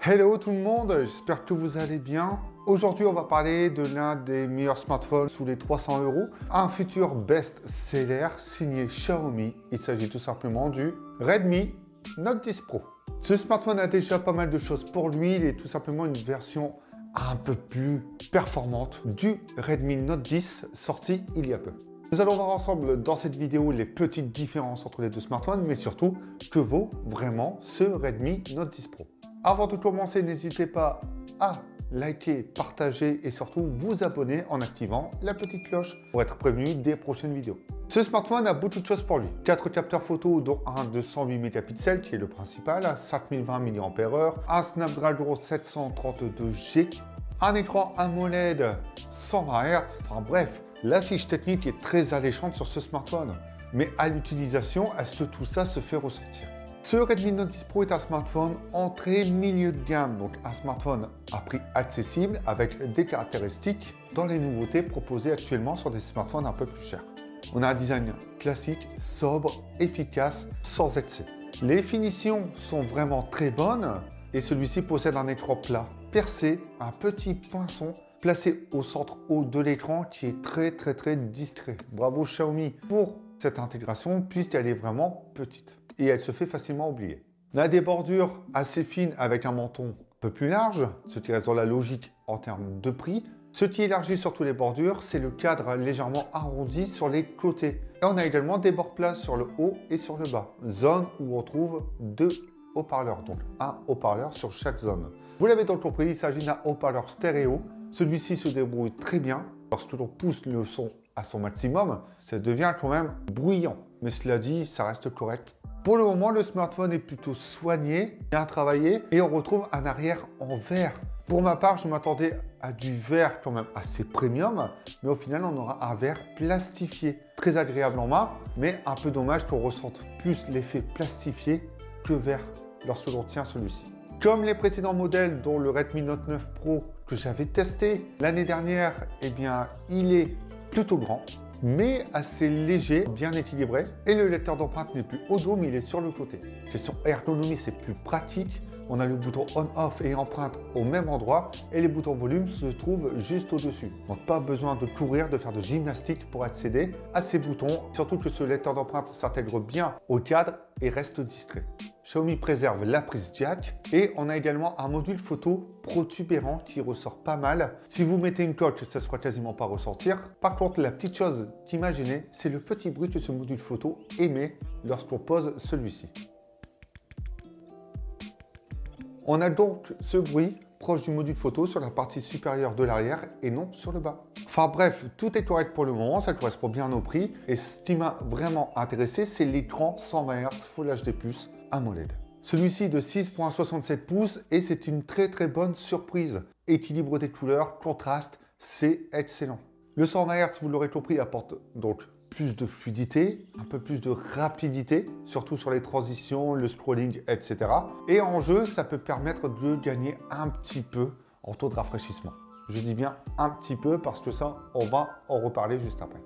Hello tout le monde, j'espère que vous allez bien. Aujourd'hui, on va parler de l'un des meilleurs smartphones sous les 300 €, un futur best-seller signé Xiaomi. Il s'agit tout simplement du Redmi Note 10 Pro. Ce smartphone a déjà pas mal de choses pour lui, il est tout simplement une version un peu plus performante du Redmi Note 10 sorti il y a peu. Nous allons voir ensemble dans cette vidéo les petites différences entre les deux smartphones, mais surtout que vaut vraiment ce Redmi Note 10 Pro. Avant de commencer, n'hésitez pas à liker, partager et surtout vous abonner en activant la petite cloche pour être prévenu des prochaines vidéos. Ce smartphone a beaucoup de choses pour lui. 4 capteurs photo dont un de 108 mégapixels qui est le principal, 5020 mAh, un Snapdragon 732G, un écran AMOLED 120 Hz, enfin bref, la fiche technique est très alléchante sur ce smartphone. Mais à l'utilisation, est-ce que tout ça se fait ressentir? Ce Redmi Note 10 Pro est un smartphone entrée milieu de gamme, donc un smartphone à prix accessible avec des caractéristiques dans les nouveautés proposées actuellement sur des smartphones un peu plus chers. On a un design classique, sobre, efficace, sans excès. Les finitions sont vraiment très bonnes et celui-ci possède un écran plat, percé, un petit poinçon placé au centre haut de l'écran qui est très discret. Bravo Xiaomi pour cette intégration puisqu'elle est vraiment petite et elle se fait facilement oublier. On a des bordures assez fines avec un menton un peu plus large, ce qui reste dans la logique en termes de prix. Ce qui élargit surtout les bordures, c'est le cadre légèrement arrondi sur les côtés. Et on a également des bords plats sur le haut et sur le bas, zone où on trouve 2 haut-parleurs, donc un haut-parleur sur chaque zone. Vous l'avez donc compris, il s'agit d'un haut-parleur stéréo. Celui-ci se débrouille très bien. Lorsque l'on pousse le son à son maximum, ça devient quand même bruyant. Mais cela dit, ça reste correct. Pour le moment, le smartphone est plutôt soigné, bien travaillé, et on retrouve un arrière en verre. Pour ma part, je m'attendais à du verre quand même assez premium, mais au final, on aura un verre plastifié. Très agréable en main, mais un peu dommage qu'on ressente plus l'effet plastifié que verre lorsque l'on tient celui-ci. Comme les précédents modèles, dont le Redmi Note 9 Pro que j'avais testé l'année dernière, eh bien, il est plutôt grand, mais assez léger, bien équilibré. Et le lecteur d'empreintes n'est plus au dos, mais il est sur le côté. Question ergonomie, c'est plus pratique. On a le bouton on-off et empreinte au même endroit, et les boutons volume se trouvent juste au-dessus. Donc pas besoin de courir, de faire de gymnastique pour accéder à ces boutons. Surtout que ce lecteur d'empreintes s'intègre bien au cadre et reste discret. Xiaomi préserve la prise jack et on a également un module photo protubérant qui ressort pas mal. Si vous mettez une coque, ça ne se fera quasiment pas ressortir. Par contre, la petite chose qu'imaginez, c'est le petit bruit que ce module photo émet lorsqu'on pose celui-ci. On a donc ce bruit proche du module photo sur la partie supérieure de l'arrière et non sur le bas. Enfin bref, tout est correct pour le moment, ça correspond bien au prix. Et ce qui m'a vraiment intéressé, c'est l'écran 120 Hz Full HD+ AMOLED. Celui-ci de 6,67 pouces et c'est une très bonne surprise. Équilibre des couleurs, contraste, c'est excellent. Le 120 Hz, vous l'aurez compris, apporte donc plus de fluidité, un peu plus de rapidité, surtout sur les transitions, le scrolling, etc. Et en jeu, ça peut permettre de gagner un petit peu en taux de rafraîchissement. Je dis bien un petit peu parce que ça, on va en reparler juste après.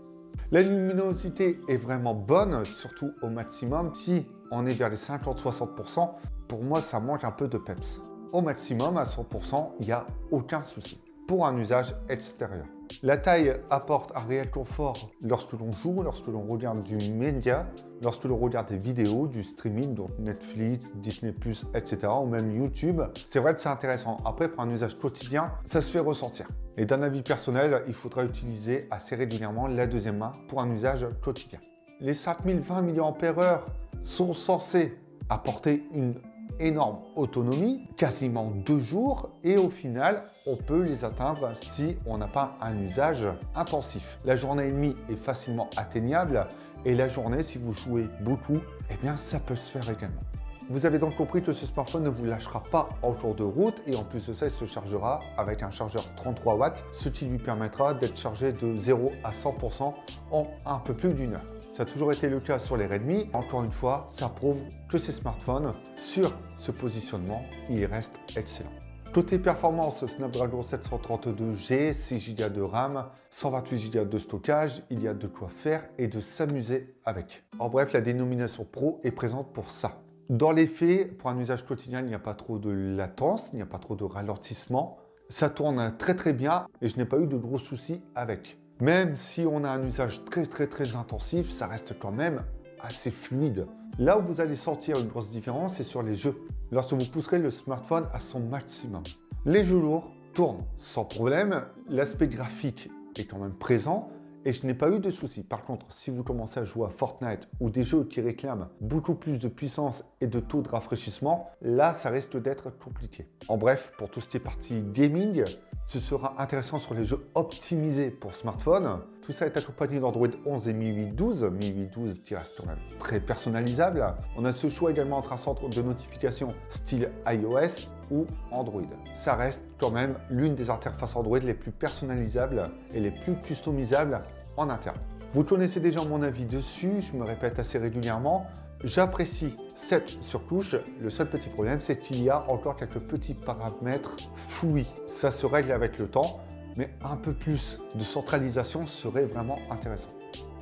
La luminosité est vraiment bonne, surtout au maximum. Si on est vers les 50-60%, pour moi, ça manque un peu de peps. Au maximum, à 100%, il n'y a aucun souci pour un usage extérieur. La taille apporte un réel confort lorsque l'on joue, lorsque l'on regarde du média, lorsque l'on regarde des vidéos, du streaming, donc Netflix, Disney+, etc. ou même YouTube. C'est vrai que c'est intéressant. Après, pour un usage quotidien, ça se fait ressentir. Et d'un avis personnel, il faudra utiliser assez régulièrement la deuxième main pour un usage quotidien. Les 5020 mAh sont censés apporter une énorme autonomie, quasiment 2 jours, et au final, on peut les atteindre si on n'a pas un usage intensif. La journée et demie est facilement atteignable, et la journée, si vous jouez beaucoup, eh bien, ça peut se faire également. Vous avez donc compris que ce smartphone ne vous lâchera pas en cours de route, et en plus de ça, il se chargera avec un chargeur 33 watts, ce qui lui permettra d'être chargé de 0 à 100% en un peu plus d'1 heure. Ça a toujours été le cas sur les Redmi. Encore une fois, ça prouve que ces smartphones, sur ce positionnement, ils restent excellents. Côté performance, Snapdragon 732G, 6 Go de RAM, 128 Go de stockage, il y a de quoi faire et de s'amuser avec. En bref, la dénomination Pro est présente pour ça. Dans les faits, pour un usage quotidien, il n'y a pas trop de latence, il n'y a pas trop de ralentissement. Ça tourne très très bien et je n'ai pas eu de gros soucis avec. Même si on a un usage très intensif, ça reste quand même assez fluide. Là où vous allez sentir une grosse différence, c'est sur les jeux. Lorsque vous pousserez le smartphone à son maximum. Les jeux lourds tournent sans problème, l'aspect graphique est quand même présent et je n'ai pas eu de soucis. Par contre, si vous commencez à jouer à Fortnite ou des jeux qui réclament beaucoup plus de puissance et de taux de rafraîchissement, là, ça risque d'être compliqué. En bref, pour tout ce qui est partie gaming, ce sera intéressant sur les jeux optimisés pour smartphone. Tout ça est accompagné d'Android 11 et MIUI 12. MIUI 12 qui reste quand même très personnalisable. On a ce choix également entre un centre de notification style iOS ou Android. Ça reste quand même l'une des interfaces Android les plus personnalisables et les plus customisables en interne. Vous connaissez déjà mon avis dessus, je me répète assez régulièrement. J'apprécie cette surcouche. Le seul petit problème, c'est qu'il y a encore quelques petits paramètres fouillis. Ça se règle avec le temps, mais un peu plus de centralisation serait vraiment intéressant.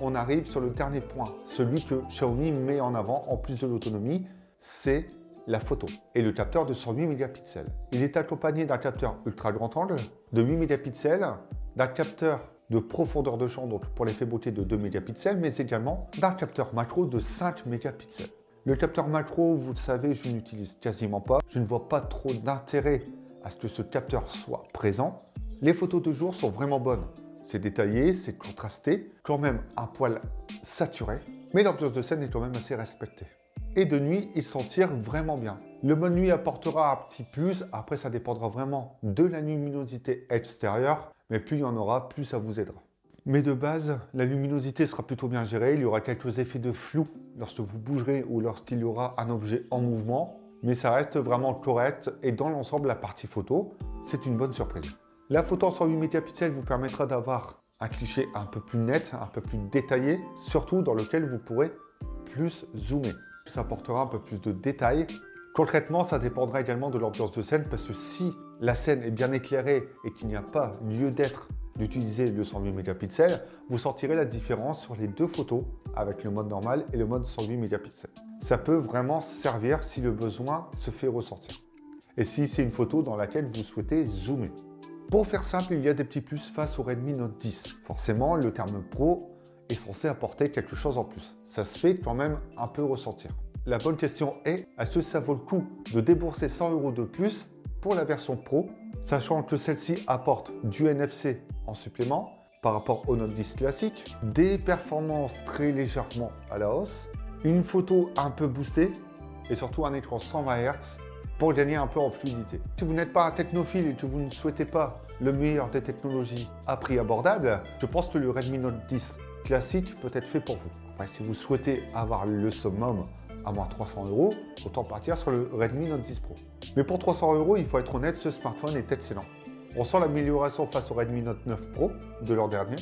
On arrive sur le dernier point, celui que Xiaomi met en avant en plus de l'autonomie, c'est la photo et le capteur de 108 mégapixels. Il est accompagné d'un capteur ultra grand angle de 8 mégapixels, d'un capteur de profondeur de champ, donc pour l'effet beauté de 2 mégapixels, mais également d'un capteur macro de 5 mégapixels. Le capteur macro, vous le savez, je n'utilise quasiment pas. Je ne vois pas trop d'intérêt à ce que ce capteur soit présent. Les photos de jour sont vraiment bonnes. C'est détaillé, c'est contrasté, quand même un poil saturé, mais l'ambiance de scène est quand même assez respectée. Et de nuit, il s'en tire vraiment bien. Le mode nuit apportera un petit plus, après ça dépendra vraiment de la luminosité extérieure, mais plus il y en aura, plus ça vous aidera. Mais de base, la luminosité sera plutôt bien gérée, il y aura quelques effets de flou lorsque vous bougerez ou lorsqu'il y aura un objet en mouvement, mais ça reste vraiment correct et dans l'ensemble, la partie photo, c'est une bonne surprise. La photo en 108 mégapixels vous permettra d'avoir un cliché un peu plus net, un peu plus détaillé, surtout dans lequel vous pourrez plus zoomer. Ça apportera un peu plus de détails. Concrètement, ça dépendra également de l'ambiance de scène parce que si la scène est bien éclairée et qu'il n'y a pas lieu d'être d'utiliser le 108 mégapixels, vous sentirez la différence sur les deux photos avec le mode normal et le mode 108 mégapixels. Ça peut vraiment servir si le besoin se fait ressentir. Et si c'est une photo dans laquelle vous souhaitez zoomer. Pour faire simple, il y a des petits plus face au Redmi Note 10. Forcément, le terme Pro est censé apporter quelque chose en plus. Ça se fait quand même un peu ressentir. La bonne question est-ce que ça vaut le coup de débourser 100 € de plus pour la version Pro, sachant que celle-ci apporte du NFC en supplément par rapport au Note 10 classique, des performances très légèrement à la hausse, une photo un peu boostée et surtout un écran 120 Hz pour gagner un peu en fluidité. Si vous n'êtes pas un technophile et que vous ne souhaitez pas le meilleur des technologies à prix abordable, je pense que le Redmi Note 10 classique peut être fait pour vous. Après, si vous souhaitez avoir le summum à moins 300 €, autant partir sur le Redmi Note 10 Pro. Mais pour 300 €, il faut être honnête, ce smartphone est excellent. On sent l'amélioration face au Redmi Note 9 Pro de l'an dernier.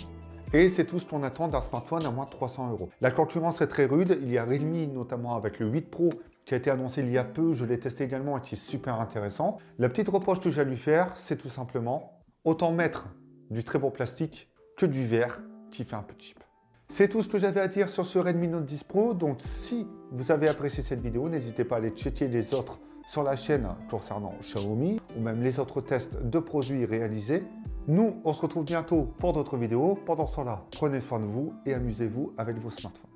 Et c'est tout ce qu'on attend d'un smartphone à moins de 300 €. La concurrence est très rude. Il y a Realme, notamment avec le 8 Pro, qui a été annoncé il y a peu. Je l'ai testé également et qui est super intéressant. La petite reproche que j'ai à lui faire, c'est tout simplement autant mettre du très bon plastique que du verre qui fait un peu cheap. C'est tout ce que j'avais à dire sur ce Redmi Note 10 Pro. Donc si vous avez apprécié cette vidéo, n'hésitez pas à aller checker les autres sur la chaîne concernant Xiaomi ou même les autres tests de produits réalisés. Nous, on se retrouve bientôt pour d'autres vidéos. Pendant ce temps-là, prenez soin de vous et amusez-vous avec vos smartphones.